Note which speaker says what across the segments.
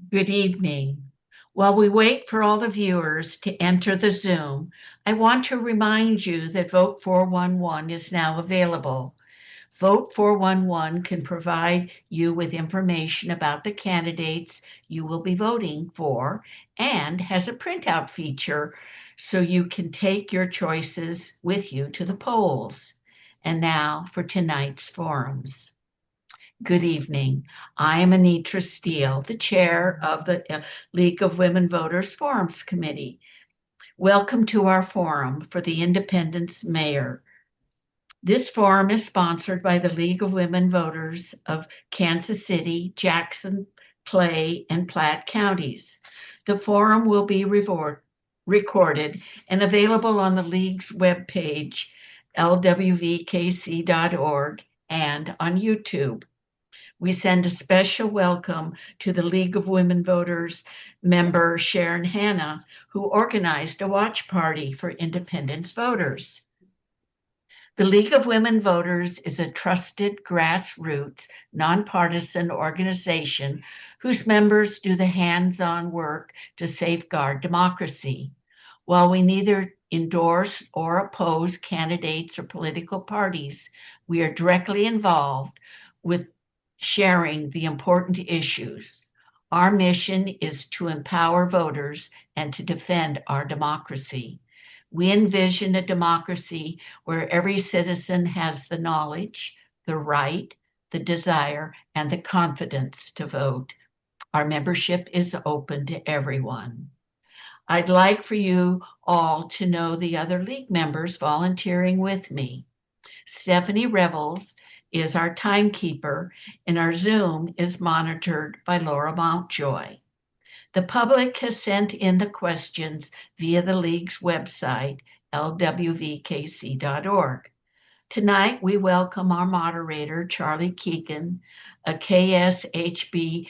Speaker 1: Good evening. While we wait for all the viewers to enter the Zoom, I want to remind you that Vote 411 is now available. Vote 411 can provide you with information about the candidates you will be voting for and has a printout feature so you can take your choices with you to the polls. And now for tonight's forums. Good evening. I am Anitra Steele, the chair of the League of Women Voters Forums Committee. Welcome to our forum for the Independence Mayor. This forum is sponsored by the League of Women Voters of Kansas City, Jackson, Clay, and Platte counties. The forum will be recorded and available on the League's webpage, lwvkc.org, and on YouTube. We send a special welcome to the League of Women Voters member Sharon Hanna, who organized a watch party for independence voters. The League of Women Voters is a trusted grassroots, nonpartisan organization whose members do the hands-on work to safeguard democracy. While we neither endorse or oppose candidates or political parties, we are directly involved with sharing the important issues. Our mission is to empower voters and to defend our democracy. We envision a democracy where every citizen has the knowledge, the right, the desire, and the confidence to vote. Our membership is open to everyone. I'd like for you all to know the other League members volunteering with me. Stephanie Revels is our timekeeper, and our Zoom is monitored by Laura Mountjoy. The public has sent in the questions via the League's website, lwvkc.org. Tonight, we welcome our moderator, Charlie Keegan, a KSHB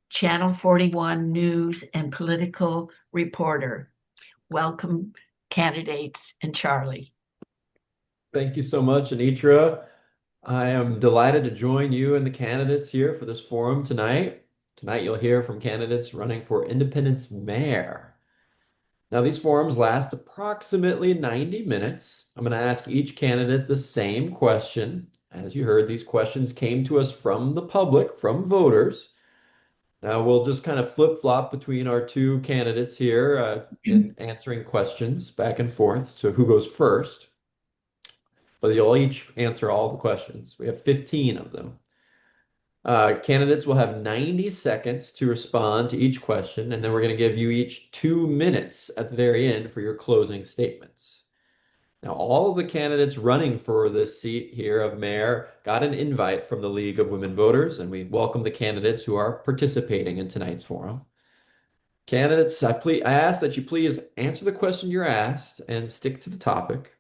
Speaker 1: Channel 41 news and political reporter. Welcome, candidates and Charlie.
Speaker 2: Thank you so much, Anitra. I am delighted to join you and the candidates here for this forum tonight. Tonight, you'll hear from candidates running for Independence Mayor. Now, these forums last approximately 90 minutes. I'm going to ask each candidate the same question. As you heard, these questions came to us from the public, from voters. Now, we'll just kind of flip-flop between our two candidates here in answering questions back and forth. So who goes first? But you'll each answer all the questions. We have 15 of them. Candidates will have 90 seconds to respond to each question, and then we're going to give you each 2 minutes at the very end for your closing statements. Now, all of the candidates running for this seat here of mayor got an invite from the League of Women Voters, and we welcome the candidates who are participating in tonight's forum. Candidates, I ask that you please answer the question you're asked and stick to the topic.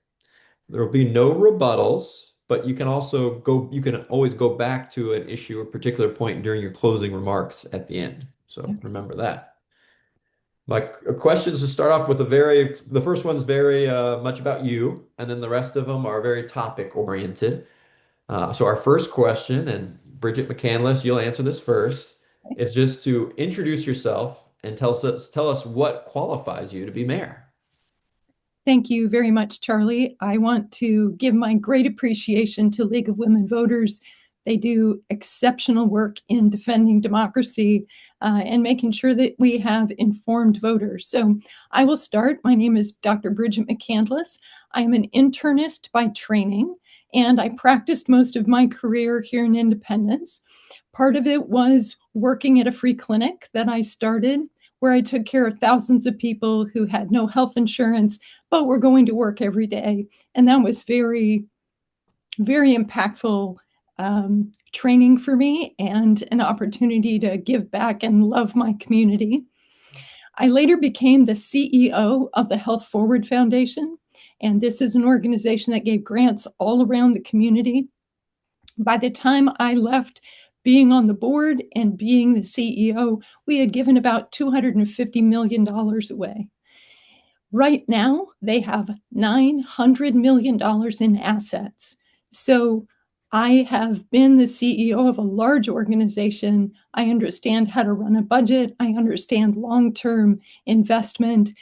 Speaker 2: There will be no rebuttals, but you can always go back to an issue or particular point during your closing remarks at the end. So remember that. My questions to start off with the first one's very much about you, and then the rest of them are very topic oriented. So our first question, and Bridget McCandless, you'll answer this first, is just to introduce yourself and tell us what qualifies you to be mayor.
Speaker 3: Thank you very much, Charlie. I want to give my great appreciation to League of Women Voters. They do exceptional work in defending democracy and making sure that we have informed voters. So I will start. My name is Dr. Bridget McCandless. I am an internist by training, and I practiced most of my career here in Independence. Part of it was working at a free clinic that I started, where I took care of thousands of people who had no health insurance, but were going to work every day. And that was very, very impactful training for me and an opportunity to give back and love my community. I later became the CEO of the Health Forward Foundation, and this is an organization that gave grants all around the community. By the time I left being on the board and being the CEO, we had given about $250 million away. Right now, they have $900 million in assets. So I have been the CEO of a large organization. I understand how to run a budget. I understand long-term investment.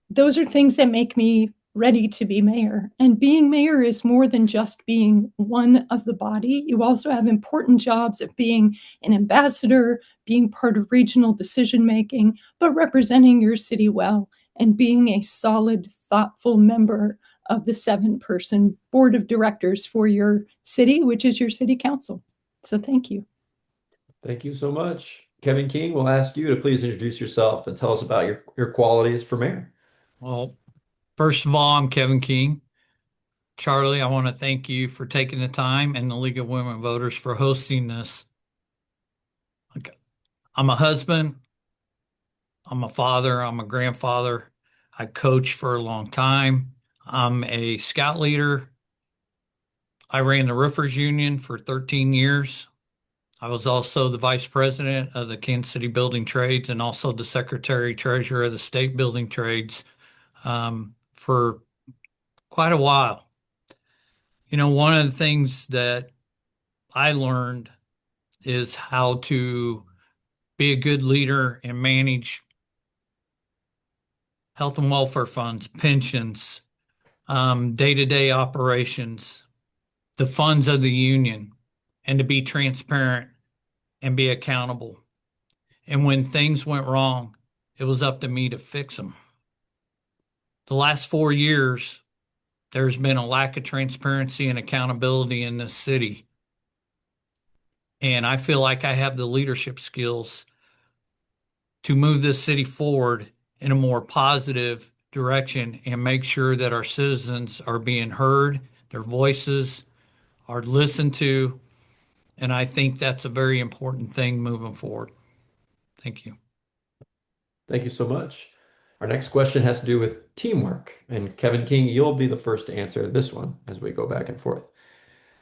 Speaker 3: Those are things that make me ready to be mayor. And being mayor is more than just being one of the body. You also have important jobs of being an ambassador, being part of regional decision making, but representing your city well and being a solid, thoughtful member of the 7-person board of directors for your city, which is your city council. So thank you.
Speaker 2: Thank you so much. Kevin King, we'll ask you to please introduce yourself and tell us about your qualities for mayor.
Speaker 4: Well, first of all, I'm Kevin King. Charlie, I want to thank you for taking the time and the League of Women Voters for hosting this. I'm a husband, I'm a father, I'm a grandfather. I coached for a long time. I'm a scout leader. I ran the Roofers Union for 13 years. I was also the vice president of the Kansas City Building Trades and also the secretary treasurer of the state building trades for quite a while. You know, one of the things that I learned is how to be a good leader and manage health and welfare funds, pensions, day-to-day operations, the funds of the union, and to be transparent and be accountable. And when things went wrong, it was up to me to fix them. The last 4 years, there's been a lack of transparency and accountability in this city. And I feel like I have the leadership skills to move this city forward in a more positive direction and make sure that our citizens are being heard, their voices are listened to. And I think that's a very important thing moving forward. Thank you.
Speaker 2: Thank you so much. Our next question has to do with teamwork. And Kevin King, you'll be the first to answer this one as we go back and forth.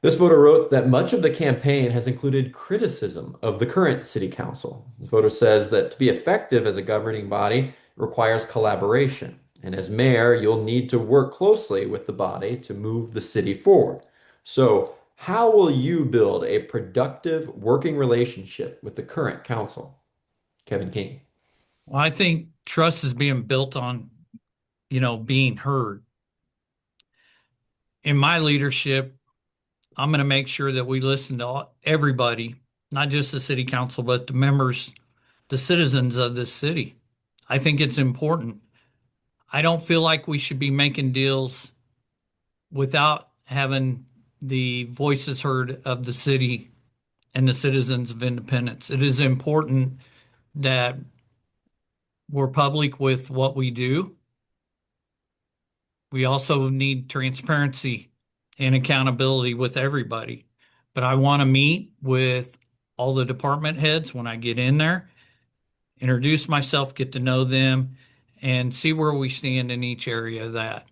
Speaker 2: This voter wrote that much of the campaign has included criticism of the current city council. This voter says that to be effective as a governing body, it requires collaboration. And as mayor, you'll need to work closely with the body to move the city forward. So, how will you build a productive working relationship with the current council? Kevin King.
Speaker 4: Well, I think trust is being built on, being heard. In my leadership, I'm going to make sure that we listen to everybody, not just the city council, but the members, the citizens of this city. I think it's important. I don't feel like we should be making deals without having the voices heard of the city and the citizens of Independence. It is important that we're public with what we do. We also need transparency and accountability with everybody. But I want to meet with all the department heads when I get in there, introduce myself, get to know them, and see where we stand in each area of that.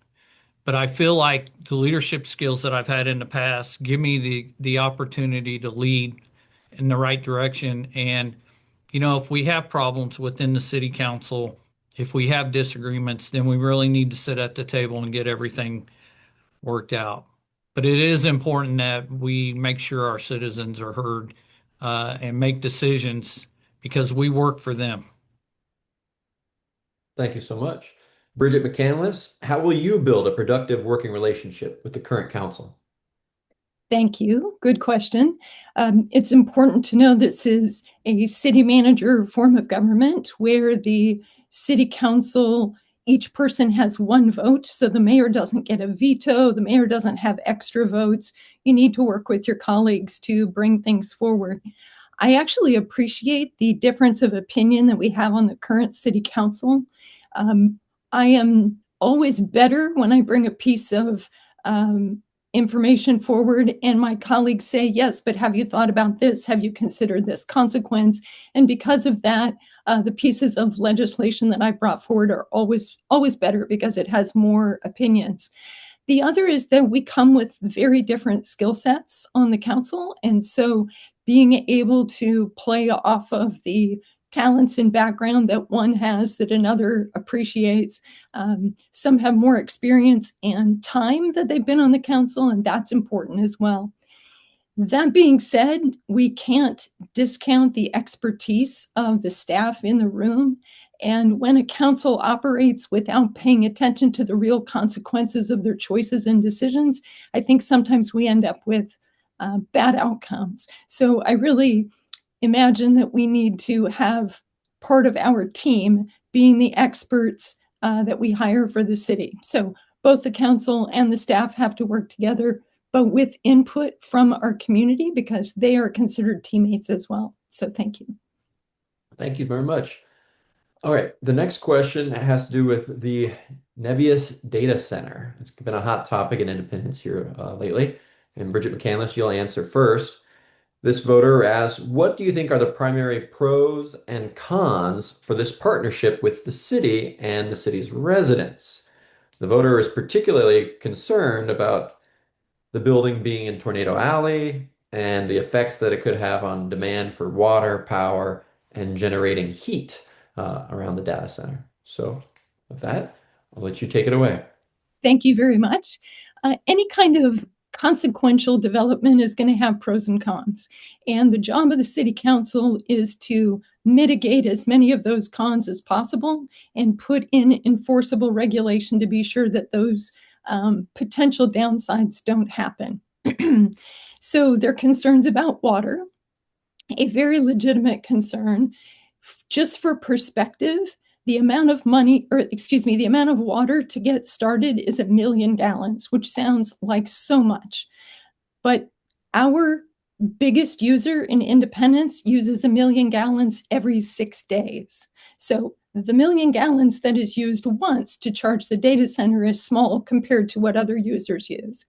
Speaker 4: But I feel like the leadership skills that I've had in the past give me the opportunity to lead in the right direction. And, if we have problems within the city council, if we have disagreements, then we really need to sit at the table and get everything worked out. But it is important that we make sure our citizens are heard and make decisions because we work for them.
Speaker 2: Thank you so much. Bridget McCandless, how will you build a productive working relationship with the current council?
Speaker 3: Thank you. Good question. It's important to know this is a city manager form of government where the city council, each person has one vote. So the mayor doesn't get a veto. The mayor doesn't have extra votes. You need to work with your colleagues to bring things forward. I actually appreciate the difference of opinion that we have on the current city council. I am always better when I bring a piece of information forward and my colleagues say, yes, but have you thought about this? Have you considered this consequence? And because of that, the pieces of legislation that I brought forward are always better because it has more opinions. The other is that we come with very different skill sets on the council. And so being able to play off of the talents and background that one has that another appreciates. Some have more experience and time that they've been on the council, and that's important as well. That being said, we can't discount the expertise of the staff in the room. And when a council operates without paying attention to the real consequences of their choices and decisions, I think sometimes we end up with bad outcomes. So I really imagine that we need to have part of our team being the experts that we hire for the city. So both the council and the staff have to work together, but with input from our community because they are considered teammates as well. So thank you.
Speaker 2: Thank you very much. All right, the next question has to do with the Nebius Data Center. It's been a hot topic in Independence here lately. And Bridget McCandless, you'll answer first. This voter asks, what do you think are the primary pros and cons for this partnership with the city and the city's residents? The voter is particularly concerned about the building being in Tornado Alley and the effects that it could have on demand for water, power, and generating heat around the data center. So with that, I'll let you take it away.
Speaker 3: Thank you very much. Any kind of consequential development is going to have pros and cons. And the job of the city council is to mitigate as many of those cons as possible and put in enforceable regulation to be sure that those potential downsides don't happen. So there are concerns about water, a very legitimate concern. Just for perspective, the amount of money, or excuse me, the amount of water to get started is 1 million gallons, which sounds like so much. But our biggest user in Independence uses 1 million gallons every 6 days. So the 1 million gallons that is used once to charge the data center is small compared to what other users use.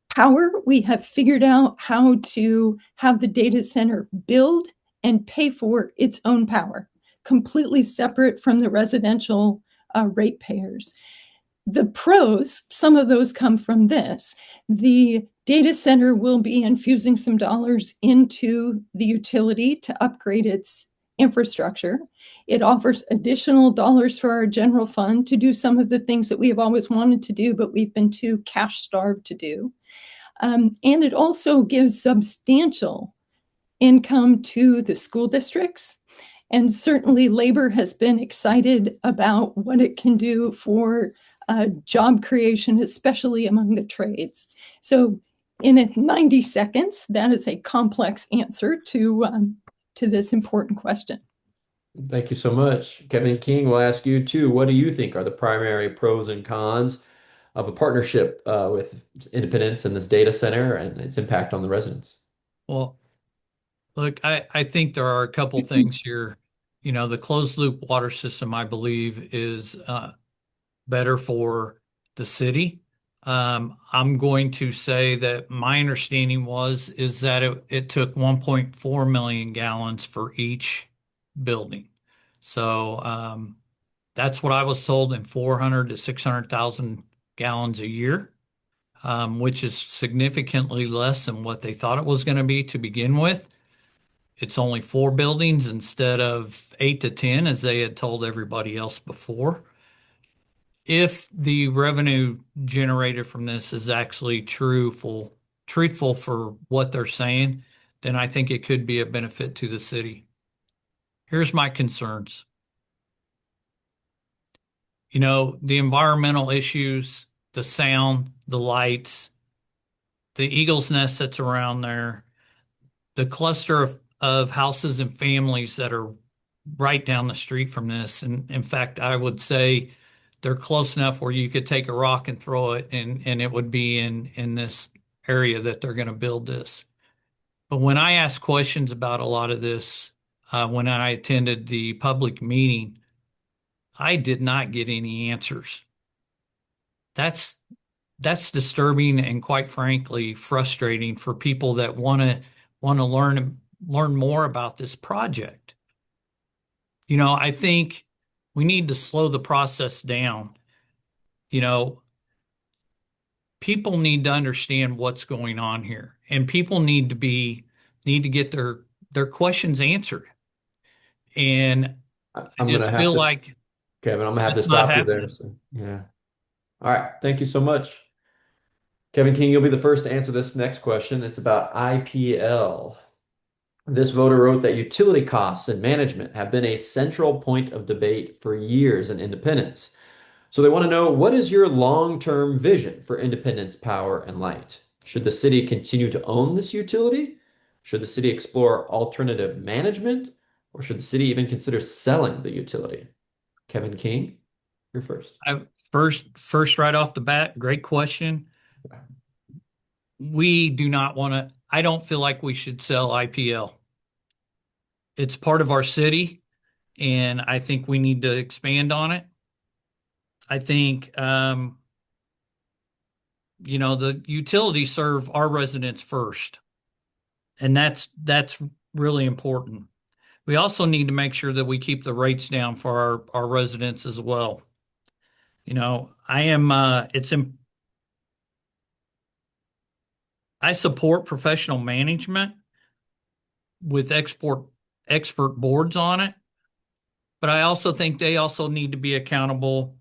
Speaker 3: Power, we have figured out how to have the data center build and pay for its own power, completely separate from the residential ratepayers. The pros, some of those come from this. The data center will be infusing some dollars into the utility to upgrade its infrastructure. It offers additional dollars for our general fund to do some of the things that we have always wanted to do, but we've been too cash starved to do. And it also gives substantial income to the school districts. And certainly labor has been excited about what it can do for job creation, especially among the trades. So in 90 seconds, that is a complex answer to this important question.
Speaker 2: Thank you so much. Kevin King will ask you too, what do you think are the primary pros and cons of a partnership with Independence and this data center and its impact on the residents?
Speaker 4: Well, look, I think there are a couple things here. You know, the closed loop water system, I believe, is better for the city. I'm going to say that my understanding is that it took 1.4 million gallons for each building. So that's what I was told, in 400 to 600,000 gallons a year, which is significantly less than what they thought it was going to be to begin with. It's only 4 buildings instead of 8 to 10, as they had told everybody else before. If the revenue generated from this is actually truthful for what they're saying, then I think it could be a benefit to the city. Here's my concerns. You know, the environmental issues, the sound, the lights, the eagle's nest that's around there, the cluster of houses and families that are right down the street from this. And in fact, I would say they're close enough where you could take a rock and throw it and it would be in this area that they're going to build this. But when I asked questions about a lot of this, when I attended the public meeting, I did not get any answers. That's disturbing and quite frankly frustrating for people that want to learn more about this project. You know, I think we need to slow the process down. You know, people need to understand what's going on here, and people need to get their questions answered. And I
Speaker 2: I'm gonna
Speaker 4: just
Speaker 2: have
Speaker 4: feel
Speaker 2: to,
Speaker 4: like
Speaker 2: Kevin, I'm gonna have to
Speaker 4: that's not
Speaker 2: stop you there.
Speaker 4: happening.
Speaker 2: So, yeah. All right. Thank you so much. Kevin King, you'll be the first to answer this next question. It's about IPL. This voter wrote that utility costs and management have been a central point of debate for years in Independence. So they want to know, what is your long-term vision for Independence Power and Light? Should the city continue to own this utility? Should the city explore alternative management? Or should the city even consider selling the utility? Kevin King, you're first.
Speaker 4: First, right off the bat, great question. We do not want to, I don't feel like we should sell IPL. It's part of our city, and I think we need to expand on it. I think, the utilities serve our residents first, and that's really important. We also need to make sure that we keep the rates down for our residents as well. I support professional management with expert boards on it, but I also think they also need to be accountable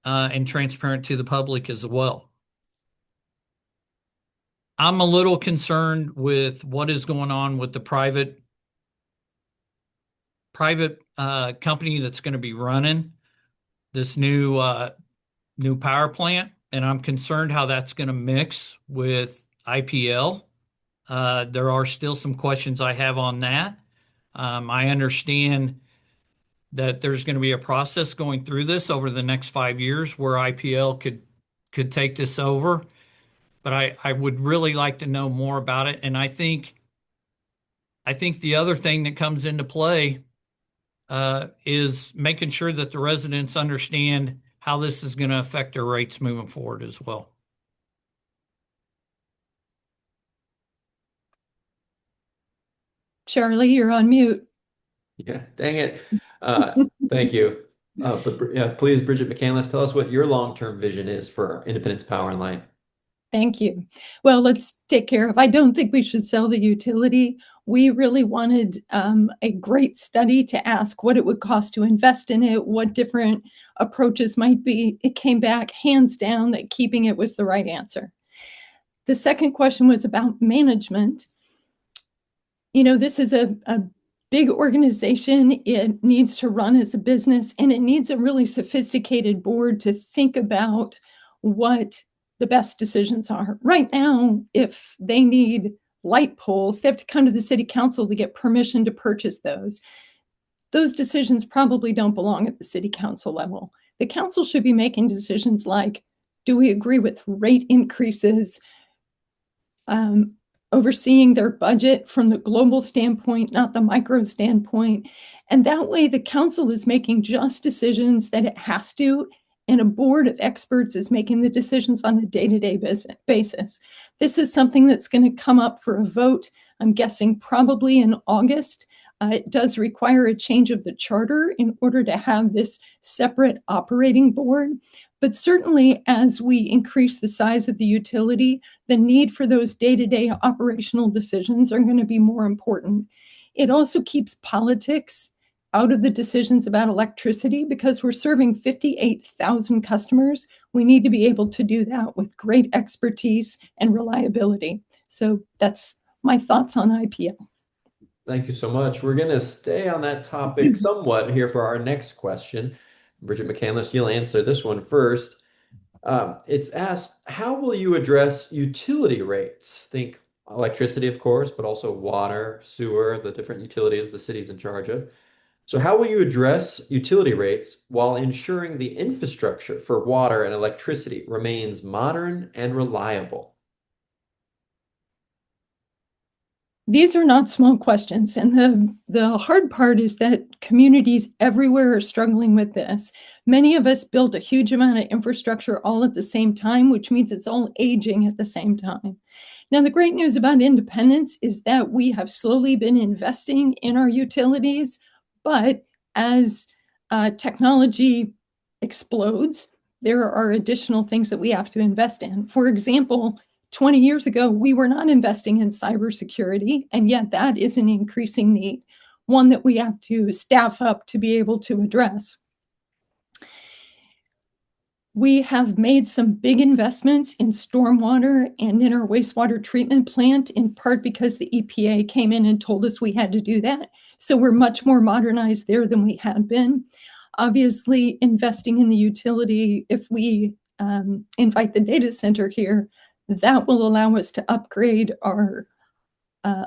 Speaker 4: and transparent to the public as well. I'm a little concerned with what is going on with the private company that's going to be running this new power plant, and I'm concerned how that's going to mix with IPL. There are still some questions I have on that. I understand that there's going to be a process going through this over the next 5 years where IPL could take this over, but I would really like to know more about it. And I think the other thing that comes into play is making sure that the residents understand how this is going to affect their rates moving forward as well.
Speaker 3: Charlie, you're on mute.
Speaker 2: Yeah, dang it. Thank you. Please, Bridget McCandless, tell us what your long-term vision is for Independence Power and Light.
Speaker 3: Thank you. Well, let's take care of, I don't think we should sell the utility. We really wanted a great study to ask what it would cost to invest in it, what different approaches might be. It came back hands down that keeping it was the right answer. The second question was about management. This is a big organization. It needs to run as a business, and it needs a really sophisticated board to think about what the best decisions are. Right now, if they need light poles, they have to come to the city council to get permission to purchase those. Those decisions probably don't belong at the city council level. The council should be making decisions like, do we agree with rate increases, overseeing their budget from the global standpoint, not the micro standpoint. And that way the council is making just decisions that it has to, and a board of experts is making the decisions on a day-to-day basis. This is something that's going to come up for a vote, I'm guessing probably in August. It does require a change of the charter in order to have this separate operating board. But certainly, as we increase the size of the utility, the need for those day-to-day operational decisions are going to be more important. It also keeps politics out of the decisions about electricity because we're serving 58,000 customers. We need to be able to do that with great expertise and reliability. So that's my thoughts on IPL.
Speaker 2: Thank you so much. We're going to stay on that topic somewhat here for our next question. Bridget McCandless, you'll answer this one first. It's asked, how will you address utility rates? Think electricity, of course, but also water, sewer, the different utilities the city's in charge of. So how will you address utility rates while ensuring the infrastructure for water and electricity remains modern and reliable?
Speaker 3: These are not small questions. And the hard part is that communities everywhere are struggling with this. Many of us built a huge amount of infrastructure all at the same time, which means it's all aging at the same time. Now, the great news about Independence is that we have slowly been investing in our utilities, but as technology explodes, there are additional things that we have to invest in. For example, 20 years ago, we were not investing in cybersecurity, and yet that is an increasing need, one that we have to staff up to be able to address. We have made some big investments in stormwater and in our wastewater treatment plant, in part because the EPA came in and told us we had to do that. So we're much more modernized there than we had been. Obviously, investing in the utility, if we invite the data center here, that will allow us to upgrade our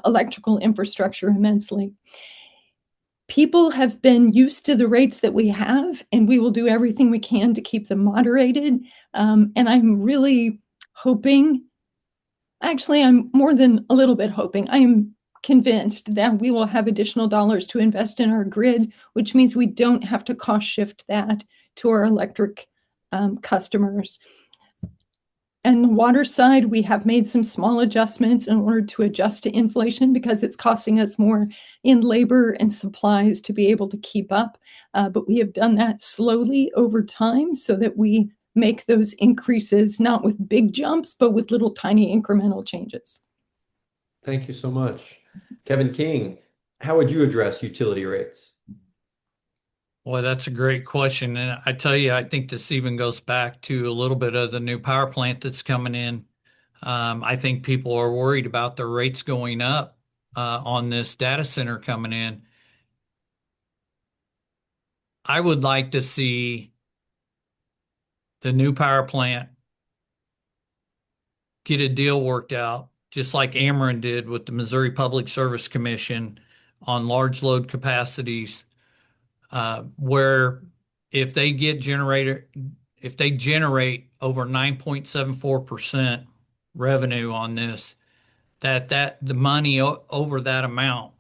Speaker 3: electrical infrastructure immensely. People have been used to the rates that we have, and we will do everything we can to keep them moderated. And I'm really hoping, actually, I'm more than a little bit hoping, I am convinced that we will have additional dollars to invest in our grid, which means we don't have to cost shift that to our electric customers. And the water side, we have made some small adjustments in order to adjust to inflation because it's costing us more in labor and supplies to be able to keep up. But we have done that slowly over time so that we make those increases not with big jumps, but with little tiny incremental changes.
Speaker 2: Thank you so much. Kevin King, how would you address utility rates?
Speaker 4: Well, that's a great question. And I tell you, I think this even goes back to a little bit of the new power plant that's coming in. I think people are worried about the rates going up on this data center coming in. I would like to see the new power plant get a deal worked out, just like Ameren did with the Missouri Public Service Commission on large load capacities, where if they generate over 9.74% revenue on this, that the money over that amount,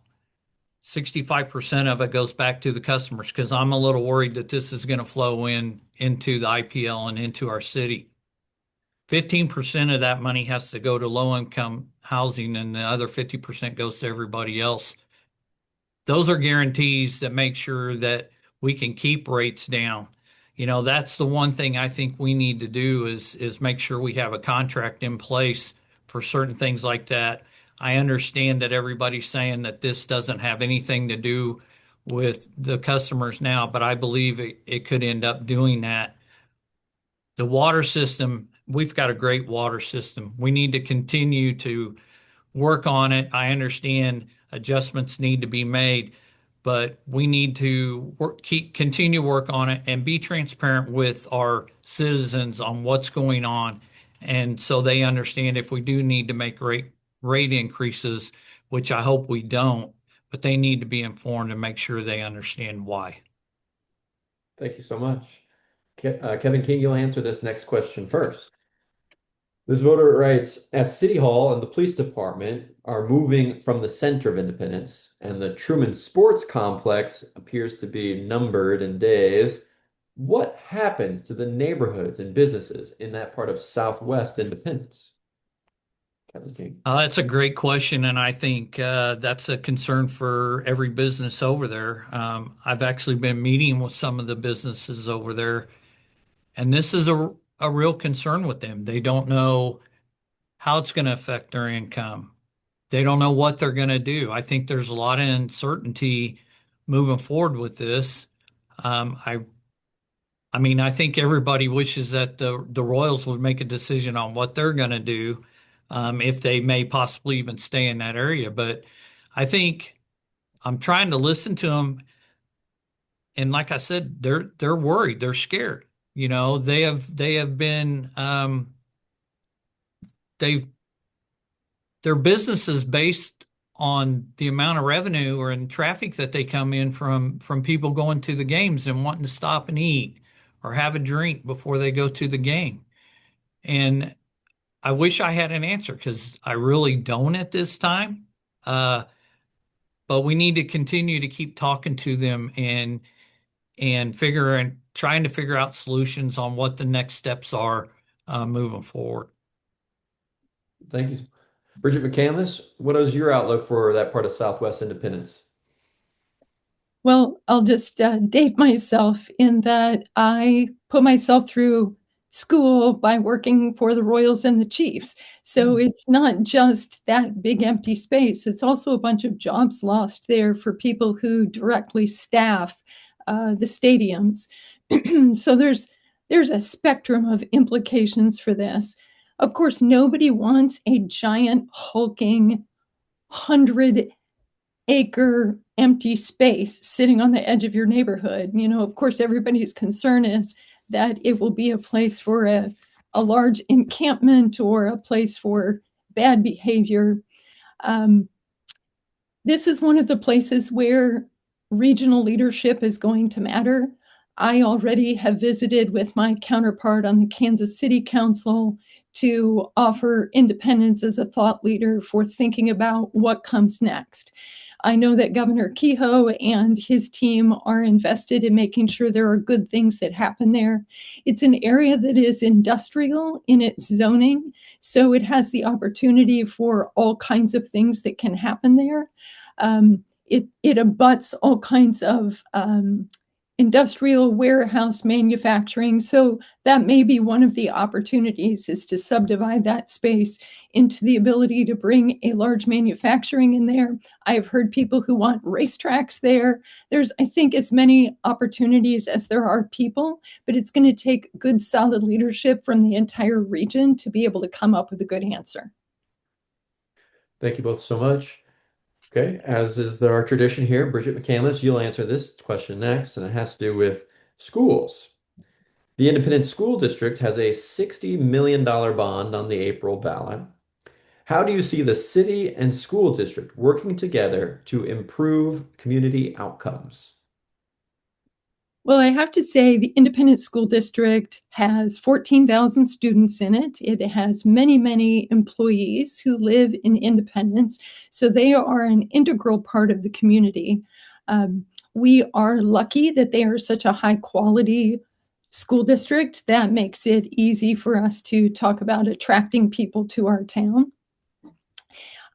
Speaker 4: 65% of it goes back to the customers, because I'm a little worried that this is going to flow into the IPL and into our city. 15% of that money has to go to low income housing, and the other 50% goes to everybody else. Those are guarantees that make sure that we can keep rates down. That's the one thing I think we need to do is make sure we have a contract in place for certain things like that. I understand that everybody's saying that this doesn't have anything to do with the customers now, but I believe it could end up doing that. The water system, we've got a great water system. We need to continue to work on it. I understand adjustments need to be made, but we need to continue work on it and be transparent with our citizens on what's going on. And so they understand if we do need to make rate increases, which I hope we don't, but they need to be informed and make sure they understand why.
Speaker 2: Thank you so much. Kevin King, you'll answer this next question first. This voter writes, as City Hall and the police department are moving from the center of Independence and the Truman Sports Complex appears to be numbered in days, what happens to the neighborhoods and businesses in that part of Southwest Independence? Kevin King.
Speaker 4: That's a great question, and I think that's a concern for every business over there. I've actually been meeting with some of the businesses over there, and this is a real concern with them. They don't know how it's going to affect their income. They don't know what they're going to do. I think there's a lot of uncertainty moving forward with this. I mean, I think everybody wishes that the Royals would make a decision on what they're going to do, if they may possibly even stay in that area. But I think I'm trying to listen to them, and like I said, they're worried, they're scared. They have been their business is based on the amount of revenue or in traffic that they come in from people going to the games and wanting to stop and eat or have a drink before they go to the game. And I wish I had an answer, because I really don't at this time. But we need to continue to keep talking to them and trying to figure out solutions on what the next steps are moving forward.
Speaker 2: Thank you. Bridget McCandless, what is your outlook for that part of Southwest Independence?
Speaker 3: Well, I'll just date myself in that I put myself through school by working for the Royals and the Chiefs. So it's not just that big empty space. It's also a bunch of jobs lost there for people who directly staff the stadiums. So there's there's a spectrum of implications for this. Of course, nobody wants a giant, hulking, 100-acre empty space sitting on the edge of your neighborhood. Of course, everybody's concern is that it will be a place for a large encampment or a place for bad behavior. This is one of the places where regional leadership is going to matter. I already have visited with my counterpart on the Kansas City Council to offer independence as a thought leader for thinking about what comes next. I know that Governor Kehoe and his team are invested in making sure there are good things that happen there. It's an area that is industrial in its zoning, so it has the opportunity for all kinds of things that can happen there. It abuts all kinds of industrial warehouse manufacturing. So that may be one of the opportunities, is to subdivide that space into the ability to bring a large manufacturing in there. I've heard people who want racetracks there. There's, I think, as many opportunities as there are people, but it's going to take good, solid leadership from the entire region to be able to come up with a good answer.
Speaker 2: Thank you both so much. Okay, as is our tradition here, Bridget McCandless, you'll answer this question next, and it has to do with schools. The Independent School District has a $60 million bond on the April ballot. How do you see the city and school district working together to improve community outcomes?
Speaker 3: Well, I have to say the Independent School District has 14,000 students in it. It has many, many employees who live in Independence, so they are an integral part of the community. We are lucky that they are such a high quality school district. That makes it easy for us to talk about attracting people to our town.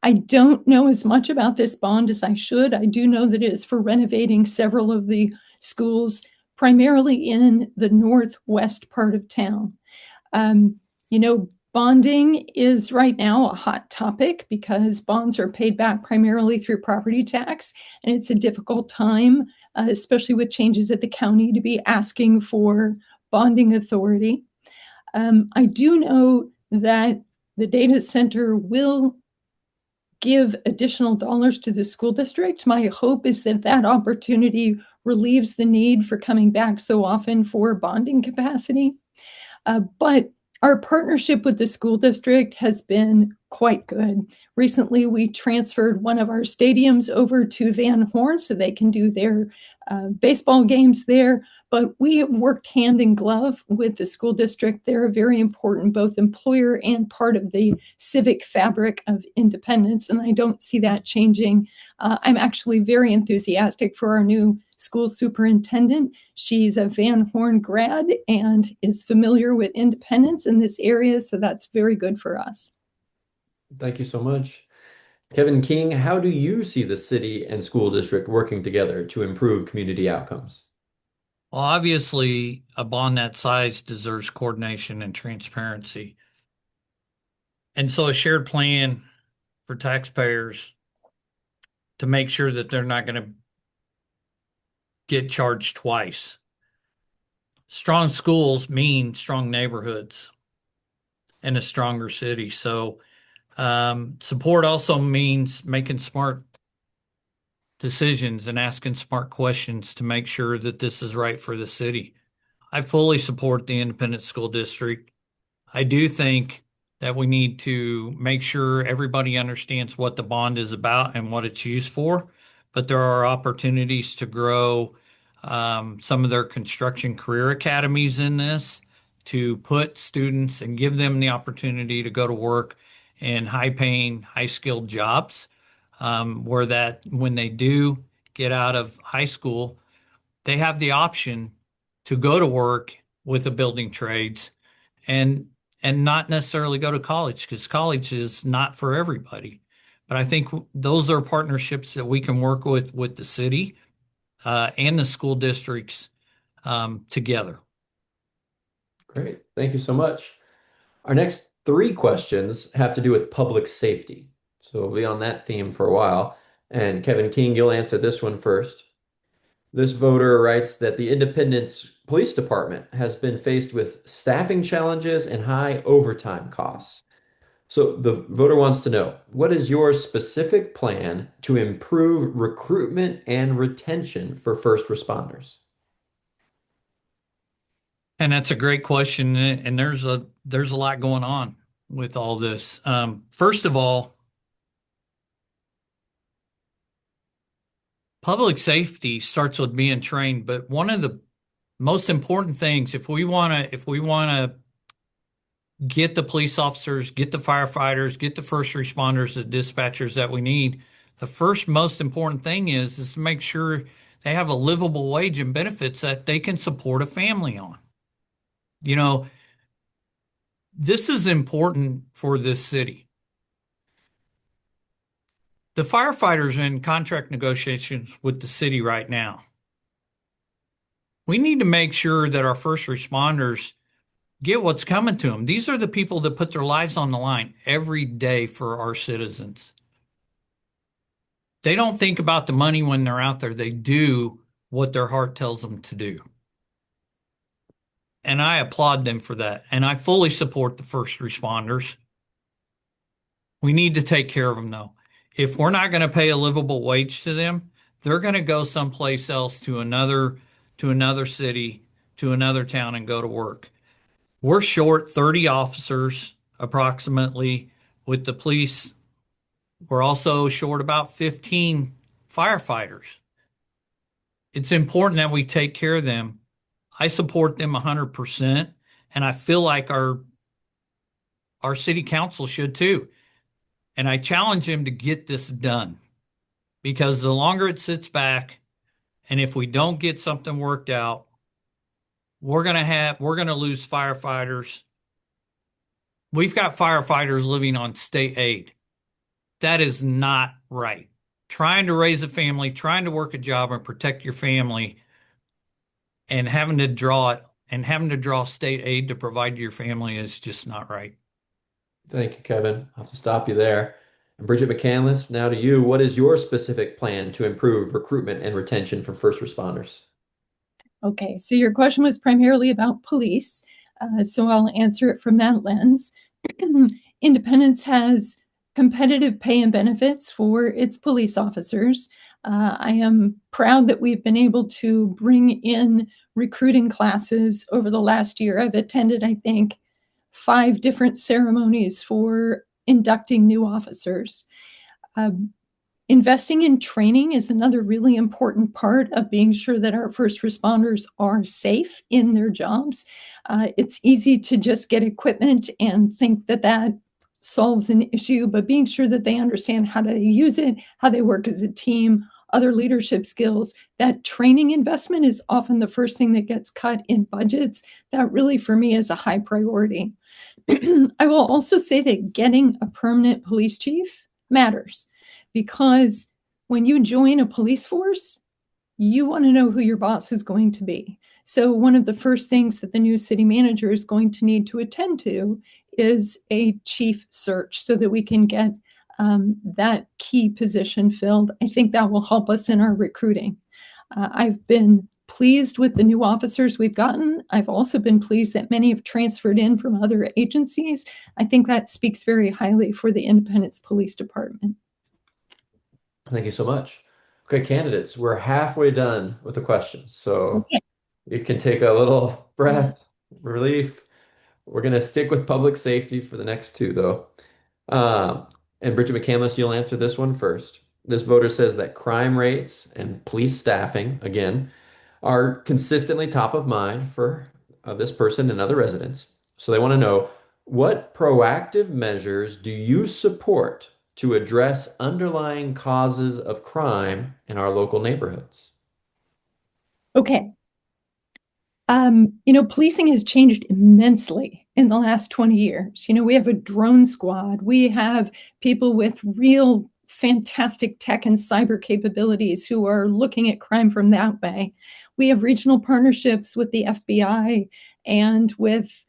Speaker 3: I don't know as much about this bond as I should. I do know that it is for renovating several of the schools, primarily in the northwest part of town. Bonding is right now a hot topic because bonds are paid back primarily through property tax, and it's a difficult time, especially with changes at the county, to be asking for bonding authority. I do know that the data center will give additional dollars to the school district. My hope is that that opportunity relieves the need for coming back so often for bonding capacity. But our partnership with the school district has been quite good. Recently, we transferred one of our stadiums over to Van Horn so they can do their baseball games there. But we have worked hand in glove with the school district. They're a very important both employer and part of the civic fabric of Independence, and I don't see that changing. I'm actually very enthusiastic for our new school superintendent. She's a Van Horn grad and is familiar with Independence in this area, so that's very good for us.
Speaker 2: Thank you so much. Kevin King, how do you see the city and school district working together to improve community outcomes?
Speaker 4: Well, obviously, a bond that size deserves coordination and transparency. And so a shared plan for taxpayers to make sure that they're not going to get charged twice. Strong schools mean strong neighborhoods and a stronger city. So support also means making smart decisions and asking smart questions to make sure that this is right for the city. I fully support the independent school district. I do think that we need to make sure everybody understands what the bond is about and what it's used for, but there are opportunities to grow some of their construction career academies in this, to put students and give them the opportunity to go to work in high-paying, high-skilled jobs, where that when they do get out of high school, they have the option to go to work with the building trades and not necessarily go to college, because college is not for everybody. But I think those are partnerships that we can work with the city and the school districts together.
Speaker 2: Great. Thank you so much. Our next three questions have to do with public safety. So we'll be on that theme for a while. And Kevin King, you'll answer this one first. This voter writes that the Independence Police Department has been faced with staffing challenges and high overtime costs. So the voter wants to know, what is your specific plan to improve recruitment and retention for first responders?
Speaker 4: And that's a great question. And there's a lot going on with all this. First of all, public safety starts with being trained, but one of the most important things, if we want to get the police officers, get the firefighters, get the first responders, the dispatchers that we need, the first most important thing is to make sure they have a livable wage and benefits that they can support a family on. You know, this is important for this city. The firefighters are in contract negotiations with the city right now. We need to make sure that our first responders get what's coming to them. These are the people that put their lives on the line every day for our citizens. They don't think about the money when they're out there. They do what their heart tells them to do. And I applaud them for that. And I fully support the first responders. We need to take care of them, though. If we're not going to pay a livable wage to them, they're going to go someplace else to another city, to another town and go to work. We're short 30 officers approximately with the police. We're also short about 15 firefighters. It's important that we take care of them. I support them 100%, and I feel like our city council should too. And I challenge him to get this done, because the longer it sits back, and if we don't get something worked out, we're going to lose firefighters. We've got firefighters living on state aid. That is not right. Trying to raise a family, trying to work a job and protect your family, and having to draw state aid to provide to your family is just not right.
Speaker 2: Thank you, Kevin. I'll have to stop you there. And Bridget McCandless, now to you. What is your specific plan to improve recruitment and retention for first responders?
Speaker 3: Okay, so your question was primarily about police, so I'll answer it from that lens. Independence has competitive pay and benefits for its police officers. I am proud that we've been able to bring in recruiting classes over the last year. I've attended, I think, 5 different ceremonies for inducting new officers. Investing in training is another really important part of being sure that our first responders are safe in their jobs. It's easy to just get equipment and think that that solves an issue, but being sure that they understand how to use it, how they work as a team, other leadership skills, that training investment is often the first thing that gets cut in budgets. That really, for me, is a high priority. I will also say that getting a permanent police chief matters, because when you join a police force, you want to know who your boss is going to be. So one of the first things that the new city manager is going to need to attend to is a chief search so that we can get that key position filled. I think that will help us in our recruiting. I've been pleased with the new officers we've gotten. I've also been pleased that many have transferred in from other agencies. I think that speaks very highly for the Independence Police Department.
Speaker 2: Thank you so much. Okay, candidates, we're halfway done with the questions, so
Speaker 3: Okay.
Speaker 2: you can take a little breath, relief. We're going to stick with public safety for the next 2, though. And Bridget McCandless, you'll answer this one first. This voter says that crime rates and police staffing, again, are consistently top of mind for this person and other residents. So they want to know, what proactive measures do you support to address underlying causes of crime in our local neighborhoods?
Speaker 3: Okay. Policing has changed immensely in the last 20 years. We have a drone squad. We have people with real fantastic tech and cyber capabilities who are looking at crime from that way. We have regional partnerships with the FBI and with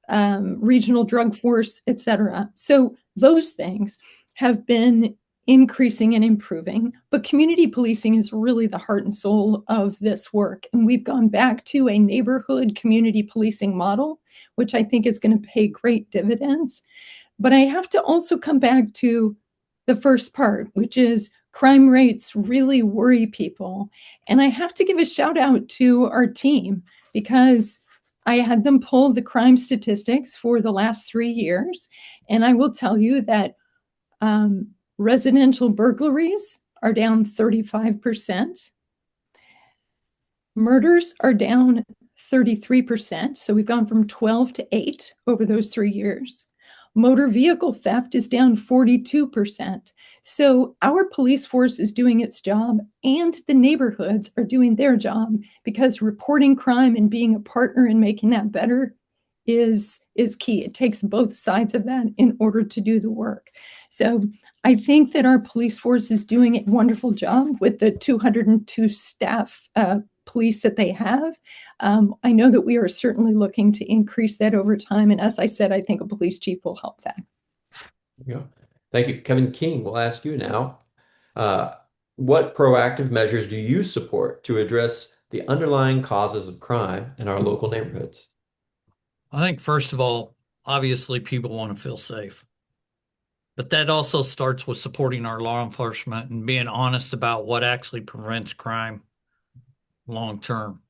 Speaker 3: regional drug force, et cetera. So those things have been increasing and improving, but community policing is really the heart and soul of this work. And we've gone back to a neighborhood community policing model, which I think is going to pay great dividends. But I have to also come back to the first part, which is crime rates really worry people. And I have to give a shout out to our team because I had them pull the crime statistics for the last 3 years. And I will tell you that residential burglaries are down 35%. Murders are down 33%. So we've gone from 12 to 8 over those 3 years. Motor vehicle theft is down 42%. So our police force is doing its job and the neighborhoods are doing their job because reporting crime and being a partner in making that better is key. It takes both sides of that in order to do the work. So I think that our police force is doing a wonderful job with the 202 staff police that they have. I know that we are certainly looking to increase that over time. And as I said, I think a police chief will help that.
Speaker 2: Yeah. Thank you. Kevin King, we'll ask you now. What proactive measures do you support to address the underlying causes of crime in our local neighborhoods?
Speaker 4: I think, first of all, obviously people want to feel safe. But that also starts with supporting our law enforcement and being honest about what actually prevents crime long term.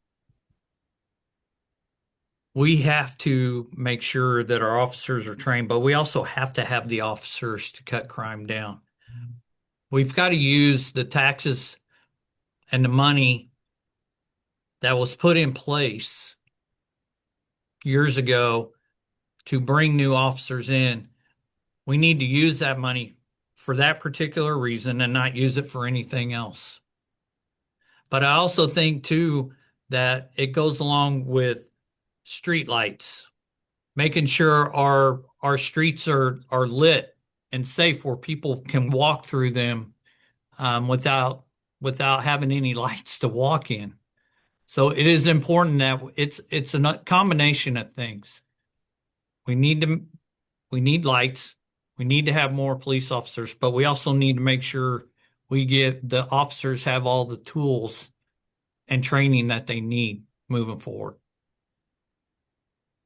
Speaker 4: We have to make sure that our officers are trained, but we also have to have the officers to cut crime down. We've got to use the taxes and the money that was put in place years ago to bring new officers in. We need to use that money for that particular reason and not use it for anything else. But I also think, too, that it goes along with street lights, making sure our streets are lit and safe where people can walk through them without having any lights to walk in. So it is important that it's a combination of things. We need lights. We need to have more police officers, but we also need to make sure the officers have all the tools and training that they need moving forward.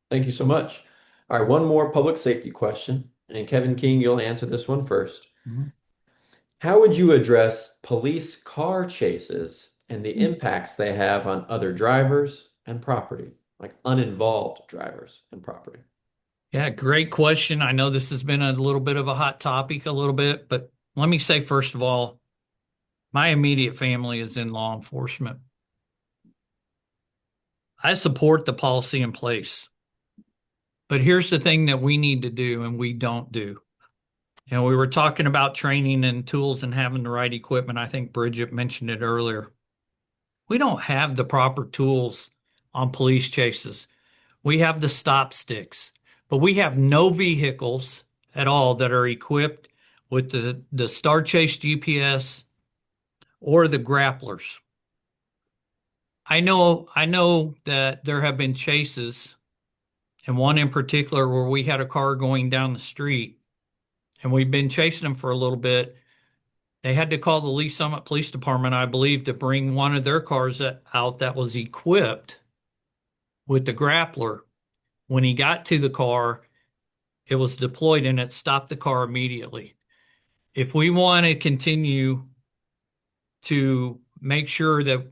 Speaker 2: Thank you so much. All right, one more public safety question. And Kevin King, you'll answer this one first.
Speaker 4: Mm-hmm.
Speaker 2: How would you address police car chases and the impacts they have on other drivers and property, like uninvolved drivers and property?
Speaker 4: Yeah, great question. I know this has been a little bit of a hot topic but let me say, first of all, my immediate family is in law enforcement. I support the policy in place. But here's the thing that we need to do and we don't do. We were talking about training and tools and having the right equipment. I think Bridget mentioned it earlier. We don't have the proper tools on police chases. We have the stop sticks, but we have no vehicles at all that are equipped with the Star Chase GPS or the grapplers. I know that there have been chases, and one in particular where we had a car going down the street and we've been chasing them for a little bit. They had to call the Lee Summit Police Department, I believe, to bring one of their cars out that was equipped with the grappler. When he got to the car, it was deployed and it stopped the car immediately. If we want to continue to make sure that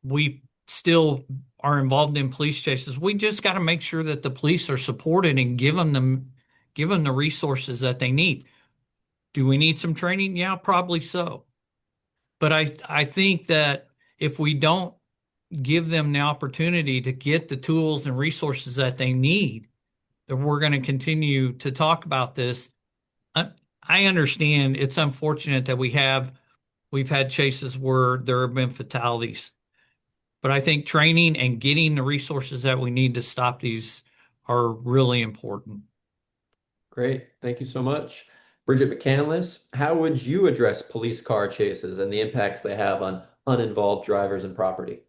Speaker 4: we still are involved in police chases, we just got to make sure that the police are supported and give them the resources that they need. Do we need some training? Yeah, probably so. But I think that if we don't give them the opportunity to get the tools and resources that they need, that we're going to continue to talk about this. I understand it's unfortunate that we've had chases where there have been fatalities. But I think training and getting the resources that we need to stop these are really important.
Speaker 2: Great. Thank you so much. Bridget McCandless, how would you address police car chases and the impacts they have on uninvolved drivers and property?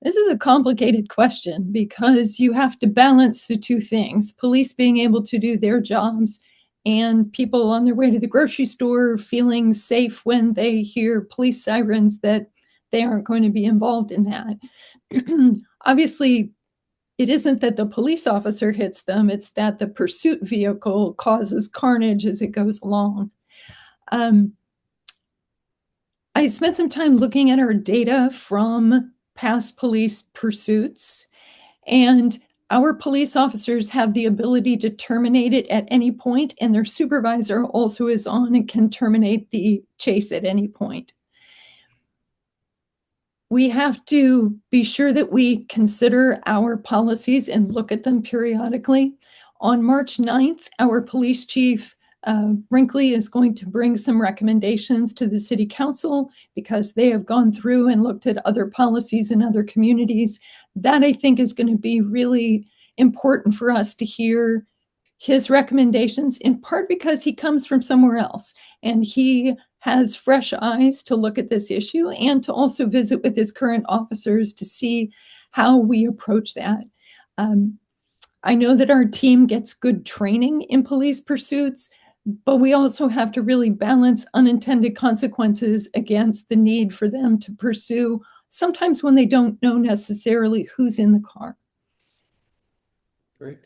Speaker 3: This is a complicated question because you have to balance the two things, police being able to do their jobs and people on their way to the grocery store feeling safe when they hear police sirens, that they aren't going to be involved in that. Obviously, it isn't that the police officer hits them, it's that the pursuit vehicle causes carnage as it goes along. I spent some time looking at our data from past police pursuits, and our police officers have the ability to terminate it at any point, and their supervisor also is on and can terminate the chase at any point. We have to be sure that we consider our policies and look at them periodically. On March 9th, our police chief, Brinkley, is going to bring some recommendations to the city council because they have gone through and looked at other policies in other communities. That, I think, is going to be really important for us to hear his recommendations, in part because he comes from somewhere else and he has fresh eyes to look at this issue and to also visit with his current officers to see how we approach that. I know that our team gets good training in police pursuits, but we also have to really balance unintended consequences against the need for them to pursue, sometimes when they don't know necessarily who's in the car.
Speaker 2: Great.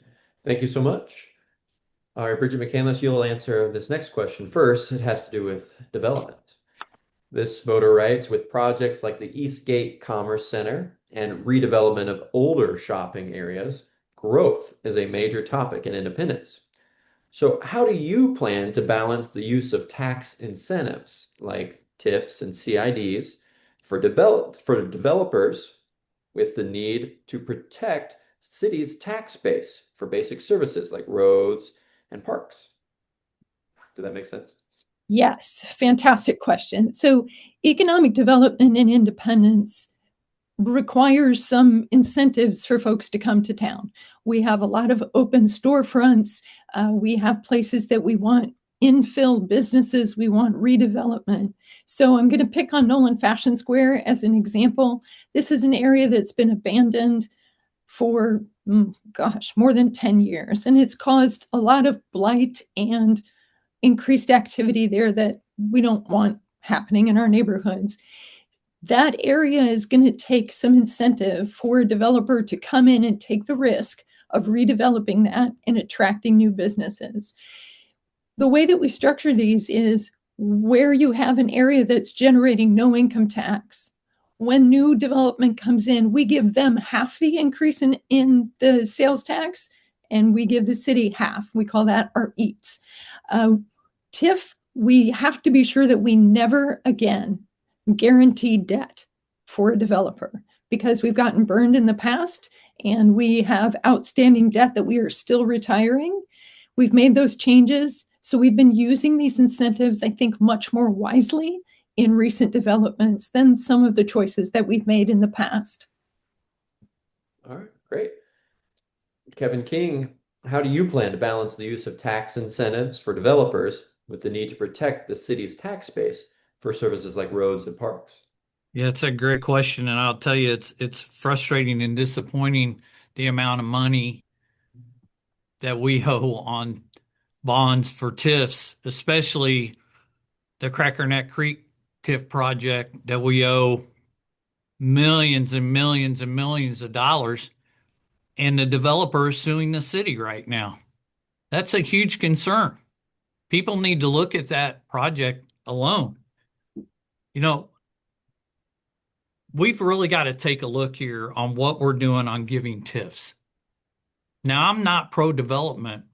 Speaker 2: Thank you so much. All right, Bridget McCandless, you'll answer this next question first. It has to do with development. This voter writes, with projects like the Eastgate Commerce Center and redevelopment of older shopping areas, growth is a major topic in Independence. So how do you plan to balance the use of tax incentives like TIFs and CIDs for developers with the need to protect city's tax base for basic services like roads and parks? Did that make sense?
Speaker 3: Yes, fantastic question. So economic development in Independence requires some incentives for folks to come to town. We have a lot of open storefronts. We have places that we want infill businesses. We want redevelopment. So I'm going to pick on Nolan Fashion Square as an example. This is an area that's been abandoned for, more than 10 years. And it's caused a lot of blight and increased activity there that we don't want happening in our neighborhoods. That area is going to take some incentive for a developer to come in and take the risk of redeveloping that and attracting new businesses. The way that we structure these is where you have an area that's generating no income tax. When new development comes in, we give them half the increase in the sales tax, and we give the city half. We call that our EATs. TIF, we have to be sure that we never again guarantee debt for a developer, because we've gotten burned in the past and we have outstanding debt that we are still retiring. We've made those changes. So we've been using these incentives, I think, much more wisely in recent developments than some of the choices that we've made in the past.
Speaker 2: All right, great. Kevin King, how do you plan to balance the use of tax incentives for developers with the need to protect the city's tax base for services like roads and parks?
Speaker 4: Yeah, it's a great question, and I'll tell you, it's frustrating and disappointing the amount of money that we owe on bonds for TIFs, especially the Crackerneck Creek TIF project that we owe millions and millions and millions of dollars, and the developer is suing the city right now. That's a huge concern. People need to look at that project alone. You know, we've really got to take a look here on what we're doing on giving TIFs. Now, I'm not pro-development,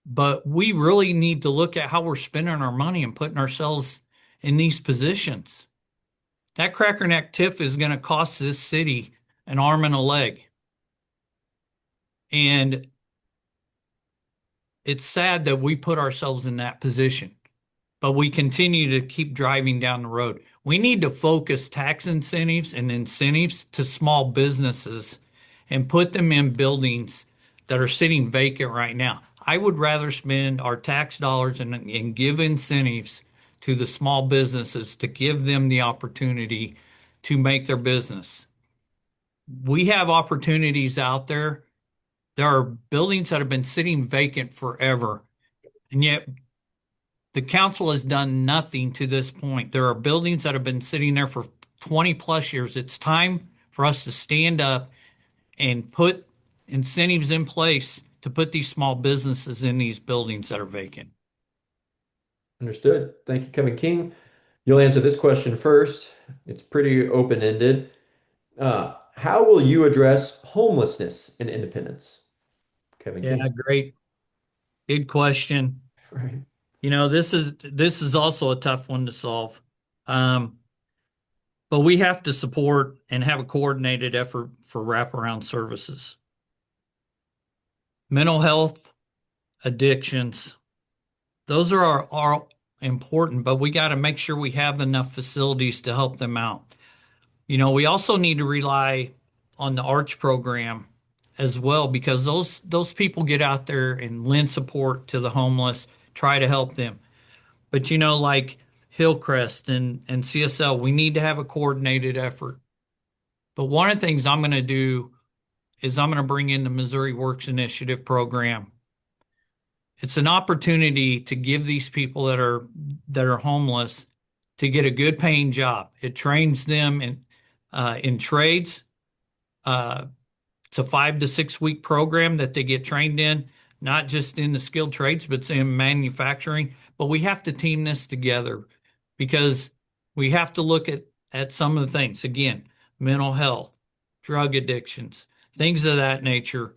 Speaker 4: but we really need to look at how we're spending our money and putting ourselves in these positions. That Crackerneck TIF is going to cost this city an arm and a leg. And it's sad that we put ourselves in that position, but we continue to keep driving down the road. We need to focus tax incentives and incentives to small businesses and put them in buildings that are sitting vacant right now. I would rather spend our tax dollars and give incentives to the small businesses to give them the opportunity to make their business. We have opportunities out there. There are buildings that have been sitting vacant forever, And yet the council has done nothing to this point. There are buildings that have been sitting there for 20 plus years. It's time for us to stand up and put incentives in place to put these small businesses in these buildings that are vacant.
Speaker 2: Understood. Thank you, Kevin King. You'll answer this question first. It's pretty open-ended. How will you address homelessness in Independence? Kevin
Speaker 4: Yeah,
Speaker 2: King.
Speaker 4: great. Good question.
Speaker 2: Right.
Speaker 4: You know, this is also a tough one to solve. But we have to support and have a coordinated effort for wraparound services. Mental health, addictions, those are important, but we got to make sure we have enough facilities to help them out. You know, we also need to rely on the Arch program as well, because those people get out there and lend support to the homeless, try to help them. But you know, like Hillcrest and CSL, we need to have a coordinated effort. But one of the things I'm going to do is I'm going to bring in the Missouri Works Initiative program. It's an opportunity to give these people that are homeless to get a good paying job. It trains them in trades. It's a 5 to 6 week program that they get trained in, not just in the skilled trades, but in manufacturing. But we have to team this together because we have to look at some of the things. Again, mental health, drug addictions, things of that nature.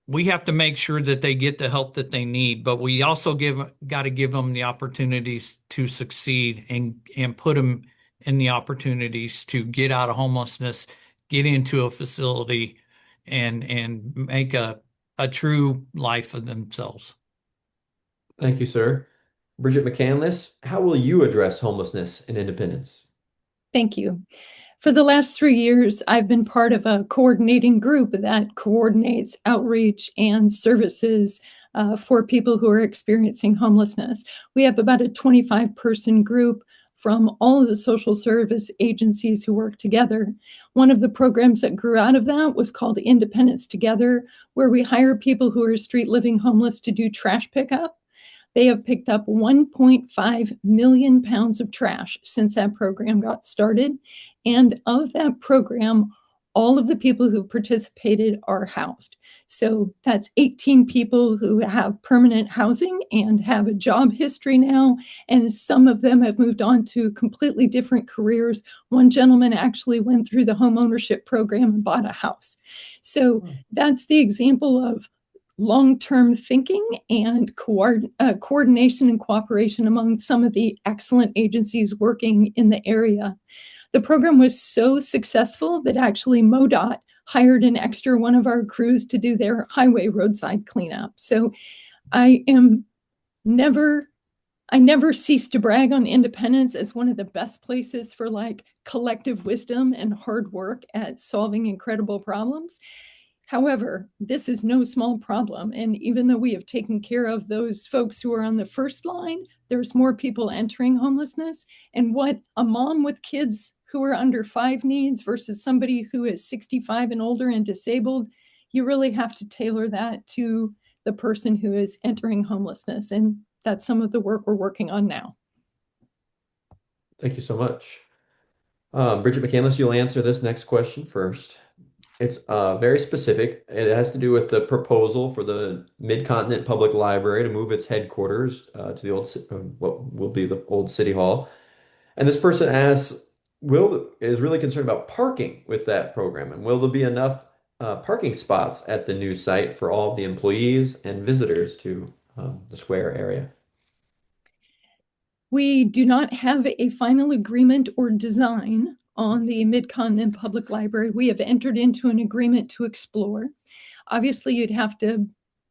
Speaker 4: We have to make sure that they get the help that they need, but we also got to give them the opportunities to succeed and put them in the opportunities to get out of homelessness, get into a facility, and make a true life of themselves.
Speaker 2: Thank you, sir. Bridget McCandless, how will you address homelessness in Independence?
Speaker 3: Thank you. For the last 3 years, I've been part of a coordinating group that coordinates outreach and services for people who are experiencing homelessness. We have about a 25-person group from all of the social service agencies who work together. One of the programs that grew out of that was called Independence Together, where we hire people who are street living homeless to do trash pickup. They have picked up 1.5 million pounds of trash since that program got started. And of that program, all of the people who participated are housed. So that's 18 people who have permanent housing and have a job history now. And some of them have moved on to completely different careers. One gentleman actually went through the home ownership program and bought a house. So that's the example of long-term thinking and coordination and cooperation among some of the excellent agencies working in the area. The program was so successful that actually MoDOT hired an extra one of our crews to do their highway roadside cleanup. So I never cease to brag on Independence as one of the best places for like collective wisdom and hard work at solving incredible problems. However, this is no small problem. And even though we have taken care of those folks who are on the first line, there's more people entering homelessness. And what a mom with kids who are under 5 needs versus somebody who is 65 and older and disabled, you really have to tailor that to the person who is entering homelessness. And that's some of the work we're working on now.
Speaker 2: Thank you so much. Bridget McCandless, you'll answer this next question first. It's very specific. It has to do with the proposal for the Mid-Continent Public Library to move its headquarters to the what will be the old City Hall. And this person asks, is really concerned about parking with that program, and will there be enough parking spots at the new site for all of the employees and visitors to the square area?
Speaker 3: We do not have a final agreement or design on the Mid-Continent Public Library. We have entered into an agreement to explore. Obviously, you'd have to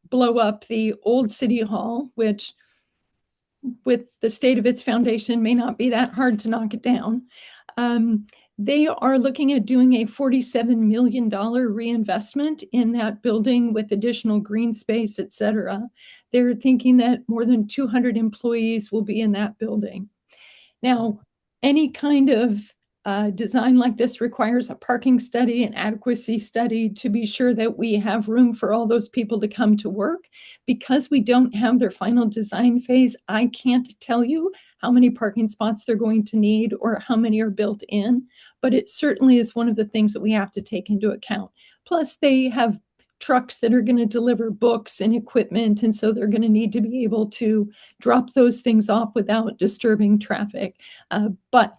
Speaker 3: blow up the old City Hall, which with the state of its foundation may not be that hard to knock it down. They are looking at doing a $47 million reinvestment in that building with additional green space, et cetera. They're thinking that more than 200 employees will be in that building. Now, any kind of design like this requires a parking study, an adequacy study to be sure that we have room for all those people to come to work. Because we don't have their final design phase, I can't tell you how many parking spots they're going to need or how many are built in, but it certainly is one of the things that we have to take into account. Plus, they have trucks that are going to deliver books and equipment, and so they're going to need to be able to drop those things off without disturbing traffic. But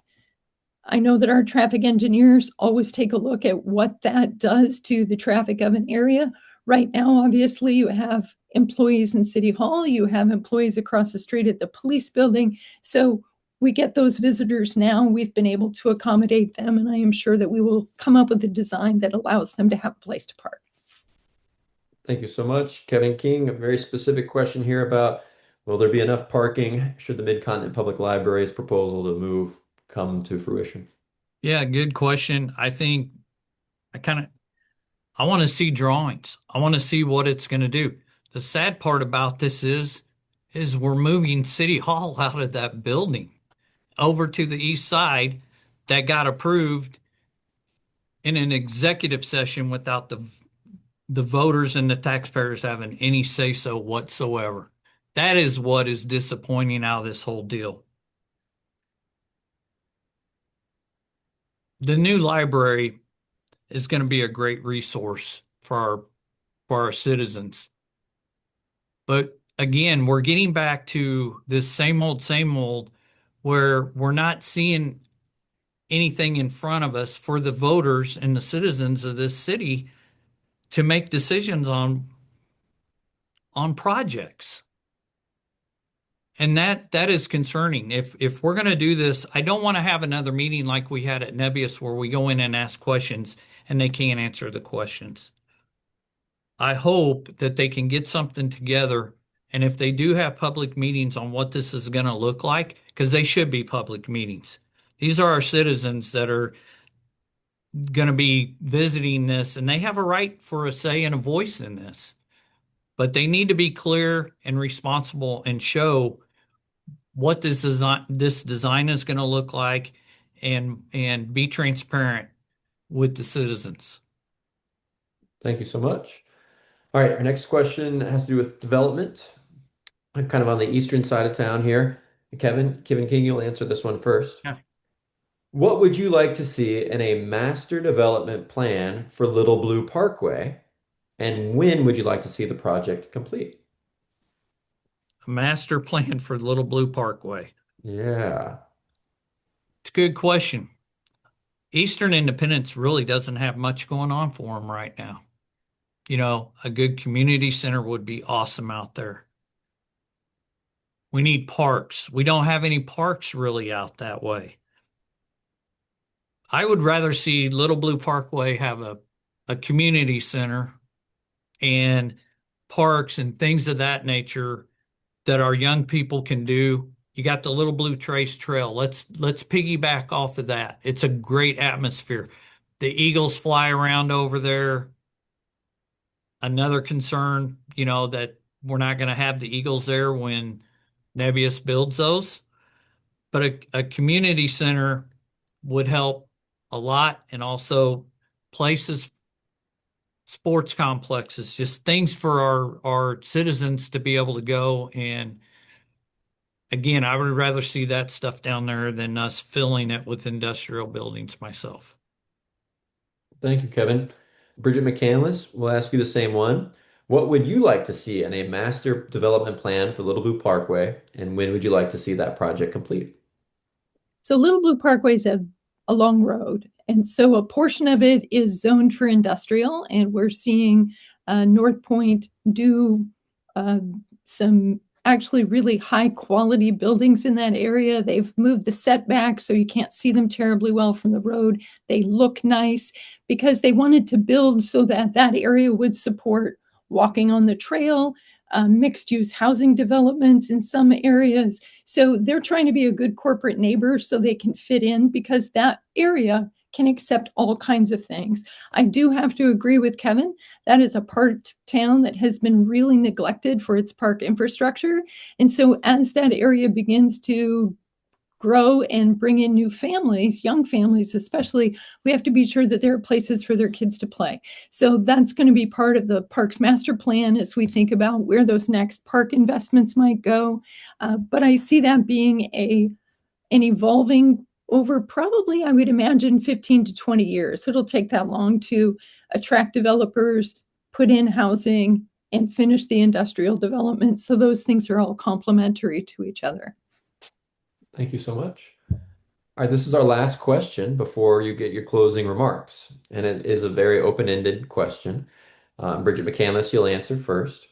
Speaker 3: I know that our traffic engineers always take a look at what that does to the traffic of an area. Right now, obviously, you have employees in City Hall, you have employees across the street at the police building. So we get those visitors now. We've been able to accommodate them, and I am sure that we will come up with a design that allows them to have a place to park.
Speaker 2: Thank you so much, Kevin King. A very specific question here about, will there be enough parking should the Mid-Continent Public Library's proposal to move come to fruition?
Speaker 4: Yeah, good question. I think I want to see drawings. I want to see what it's going to do. The sad part about this is we're moving City Hall out of that building over to the east side that got approved in an executive session without the voters and the taxpayers having any say so whatsoever. That is what is disappointing out of this whole deal. The new library is going to be a great resource for our citizens. But again, we're getting back to this same old, where we're not seeing anything in front of us for the voters and the citizens of this city to make decisions on projects. And that is concerning. If we're going to do this, I don't want to have another meeting like we had at Nebius where we go in and ask questions and they can't answer the questions. I hope that they can get something together, and if they do have public meetings on what this is going to look like, because they should be public meetings. These are our citizens that are going to be visiting this, and they have a right for a say and a voice in this. But they need to be clear and responsible and show what this design is going to look like, and be transparent with the citizens.
Speaker 2: Thank you so much. All right, our next question has to do with development. I'm kind of on the eastern side of town here. Kevin King, you'll answer this one first.
Speaker 4: Yeah.
Speaker 2: What would you like to see in a master development plan for Little Blue Parkway? And when would you like to see the project complete?
Speaker 4: A master plan for Little Blue Parkway.
Speaker 2: Yeah.
Speaker 4: It's a good question. Eastern Independence really doesn't have much going on for them right now. You know, a good community center would be awesome out there. We need parks. We don't have any parks really out that way. I would rather see Little Blue Parkway have a community center and parks and things of that nature that our young people can do. You got the Little Blue Trace Trail. Let's piggyback off of that. It's a great atmosphere. The eagles fly around over there. Another concern, you know, that we're not going to have the eagles there when Nebius builds those. But a community center would help a lot, and also places, sports complexes, just things for our citizens to be able to go. And again, I would rather see that stuff down there than us filling it with industrial buildings myself.
Speaker 2: Thank you, Kevin. Bridget McCandless, we'll ask you the same one. What would you like to see in a master development plan for Little Blue Parkway? And when would you like to see that project complete?
Speaker 3: So Little Blue Parkway is a long road. And so a portion of it is zoned for industrial, and we're seeing North Point do some actually really high quality buildings in that area. They've moved the setback so you can't see them terribly well from the road. They look nice because they wanted to build so that that area would support walking on the trail, mixed use housing developments in some areas. So they're trying to be a good corporate neighbor so they can fit in, because that area can accept all kinds of things. I do have to agree with Kevin. That is a part of town that has been really neglected for its park infrastructure. And so as that area begins to grow and bring in new families, young families especially, we have to be sure that there are places for their kids to play. So that's going to be part of the Parks Master Plan as we think about where those next park investments might go. But I see that being an evolving over probably, I would imagine, 15 to 20 years. It'll take that long to attract developers, put in housing, and finish the industrial development. So those things are all complementary to each other.
Speaker 2: Thank you so much. All right, this is our last question before you get your closing remarks. And it is a very open-ended question. Bridget McCandless, you'll answer first.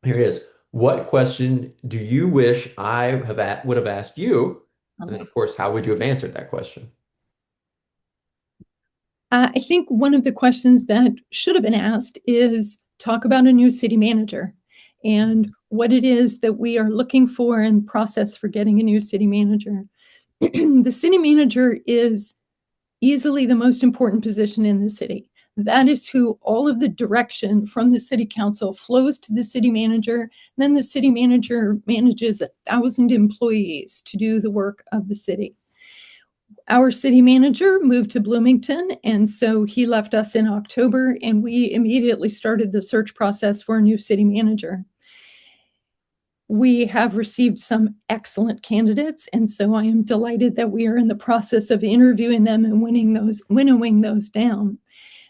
Speaker 2: Here it is. What question do you wish would have asked you? And then, of course, how would you have answered that question?
Speaker 3: I think one of the questions that should have been asked is talk about a new city manager and what it is that we are looking for and process for getting a new city manager. The city manager is easily the most important position in the city. That is who all of the direction from the city council flows to the city manager. Then the city manager manages 1,000 employees to do the work of the city. Our city manager moved to Bloomington, and so he left us in October, and we immediately started the search process for a new city manager. We have received some excellent candidates, and so I am delighted that we are in the process of interviewing them and winnowing those down.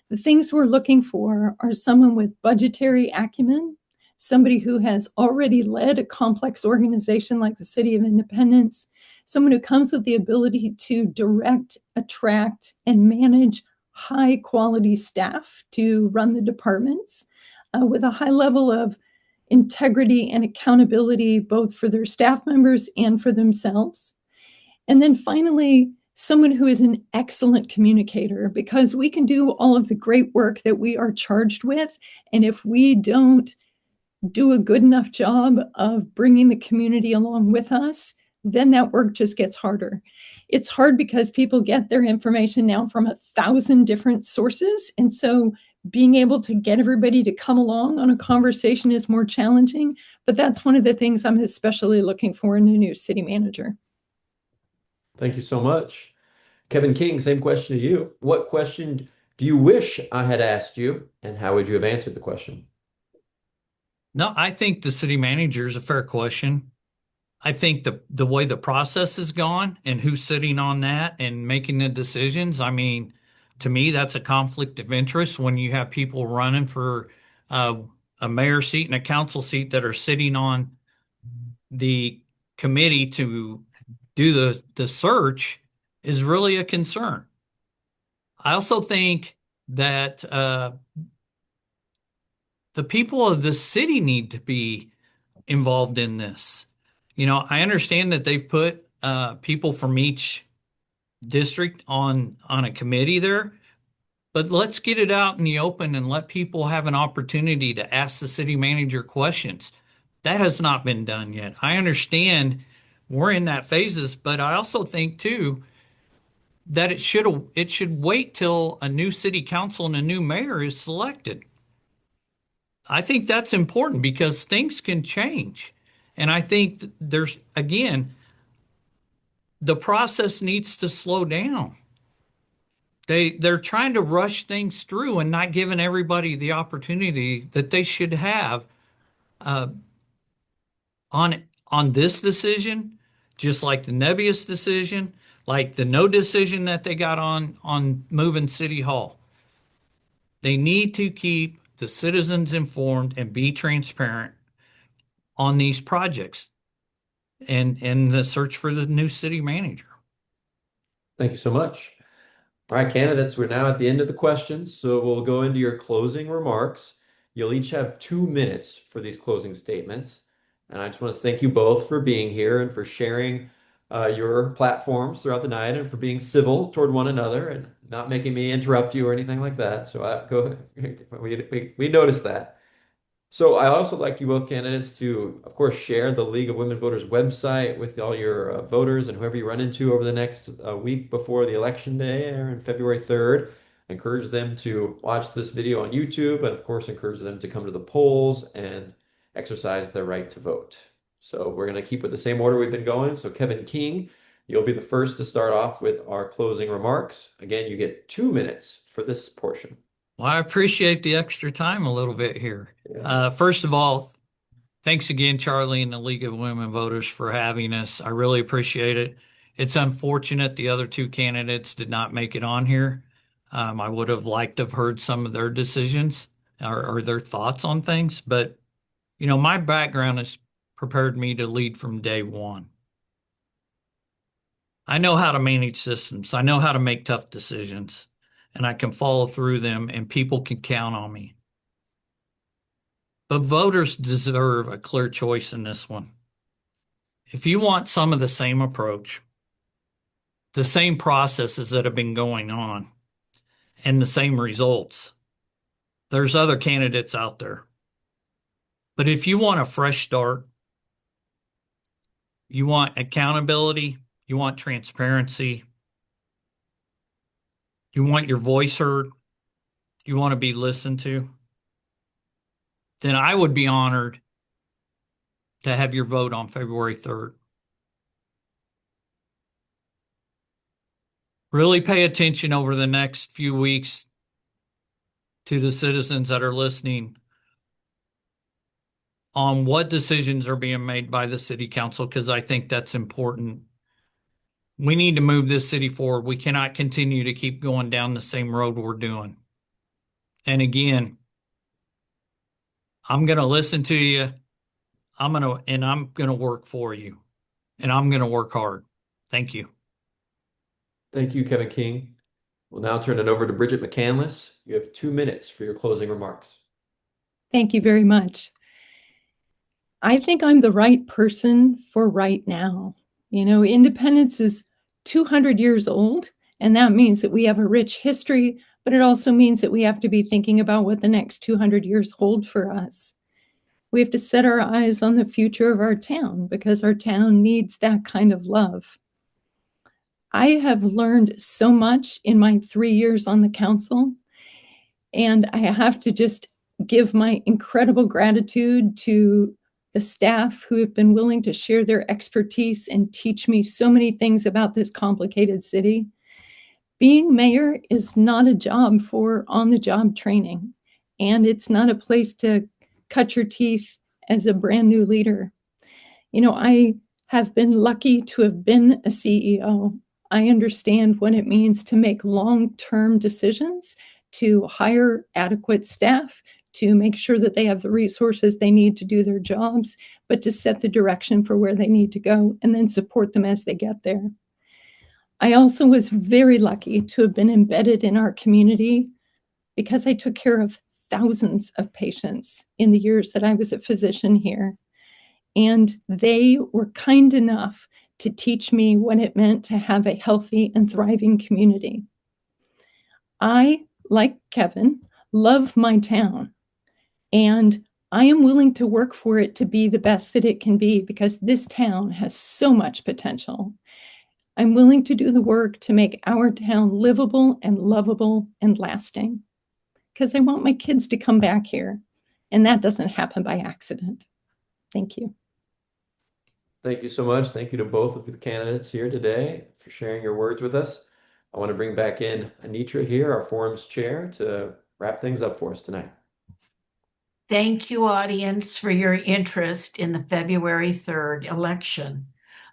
Speaker 3: The things we're looking for are someone with budgetary acumen, somebody who has already led a complex organization like the City of Independence, someone who comes with the ability to direct, attract, and manage high-quality staff to run the departments with a high level of integrity and accountability, both for their staff members and for themselves. And then finally, someone who is an excellent communicator, because we can do all of the great work that we are charged with. And if we don't do a good enough job of bringing the community along with us, then that work just gets harder. It's hard because people get their information now from 1,000 different sources. And so being able to get everybody to come along on a conversation is more challenging. But that's one of the things I'm especially looking for in a new city manager.
Speaker 2: Thank you so much. Kevin King, same question to you. What question do you wish I had asked you, and how would you have answered the question?
Speaker 4: No, I think the city manager is a fair question. I think the way the process has gone and who's sitting on that and making the decisions, I mean, to me, that's a conflict of interest when you have people running for a mayor seat and a council seat that are sitting on the committee to do the search is really a concern. I also think that the people of the city need to be involved in this. You know, I understand that they've put people from each district on a committee there, but let's get it out in the open and let people have an opportunity to ask the city manager questions. That has not been done yet. I understand we're in that phases, but I also think too that it should wait till a new city council and a new mayor is selected. I think that's important because things can change. And I think there's, again, the process needs to slow down. They're trying to rush things through and not giving everybody the opportunity that they should have on this decision, just like the Nebius decision, like the no decision that they got on moving City Hall. They need to keep the citizens informed and be transparent on these projects and the search for the new city manager.
Speaker 2: Thank you so much. All right, candidates, we're now at the end of the questions, so we'll go into your closing remarks. You'll each have 2 minutes for these closing statements. And I just want to thank you both for being here and for sharing your platforms throughout the night and for being civil toward one another and not making me interrupt you or anything like that. So we noticed that. So I also like you both candidates to, of course, share the League of Women Voters website with all your voters and whoever you run into over the next week before the election day or on February 3rd. Encourage them to watch this video on YouTube and, of course, encourage them to come to the polls and exercise their right to vote. So we're going to keep with the same order we've been going. So Kevin King, You'll be the first to start off with our closing remarks. Again, you get 2 minutes for this portion.
Speaker 4: Well, I appreciate the extra time a little bit here.
Speaker 2: Yeah.
Speaker 4: First of all, thanks again, Charlie and the League of Women Voters, for having us. I really appreciate it. It's unfortunate the other two candidates did not make it on here. I would have liked to have heard some of their decisions or their thoughts on things, but my background has prepared me to lead from day one. I know how to manage systems. I know how to make tough decisions, and I can follow through them, and people can count on me. But voters deserve a clear choice in this one. If you want some of the same approach, the same processes that have been going on, and the same results, there's other candidates out there. But if you want a fresh start, you want accountability, you want transparency, you want your voice heard, you want to be listened to, then I would be honored to have your vote on February 3rd. Really pay attention over the next few weeks to the citizens that are listening on what decisions are being made by the city council, because I think that's important. We need to move this city forward. We cannot continue to keep going down the same road we're doing. And again, I'm going to listen to you. I'm going to work for you, and I'm going to work hard. Thank you.
Speaker 2: Thank you, Kevin King. We'll now turn it over to Bridget McCandless. You have 2 minutes for your closing remarks.
Speaker 3: Thank you very much. I think I'm the right person for right now. Independence is 200 years old, and that means that we have a rich history, but it also means that we have to be thinking about what the next 200 years hold for us. We have to set our eyes on the future of our town because our town needs that kind of love. I have learned so much in my 3 years on the council, and I have to just give my incredible gratitude to the staff who have been willing to share their expertise and teach me so many things about this complicated city. Being mayor is not a job for on-the-job training, and it's not a place to cut your teeth as a brand new leader. I have been lucky to have been a CEO. I understand what it means to make long-term decisions, to hire adequate staff, to make sure that they have the resources they need to do their jobs, but to set the direction for where they need to go and then support them as they get there. I also was very lucky to have been embedded in our community because I took care of thousands of patients in the years that I was a physician here. And they were kind enough to teach me what it meant to have a healthy and thriving community. I, like Kevin, love my town, and I am willing to work for it to be the best that it can be because this town has so much potential. I'm willing to do the work to make our town livable and lovable and lasting because I want my kids to come back here, and that doesn't happen by accident. Thank you.
Speaker 2: Thank you so much. Thank you to both of the candidates here today for sharing your words with us. I want to bring back in Anitra here, our forum's chair, to wrap things up for us tonight.
Speaker 1: Thank you, audience, for your interest in the February 3rd election.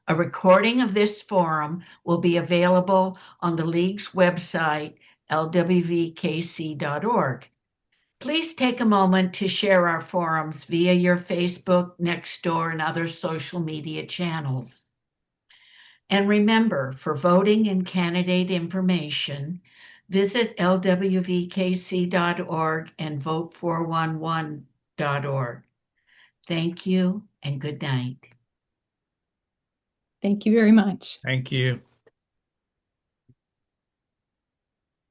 Speaker 1: A recording of this forum will be available on the League's website, lwvkc.org. Please take a moment to share our forums via your Facebook, Nextdoor, and other social media channels. And remember, for voting and candidate information, visit lwvkc.org and vote411.org. Thank you and good night.
Speaker 3: Thank you very much.
Speaker 4: Thank you.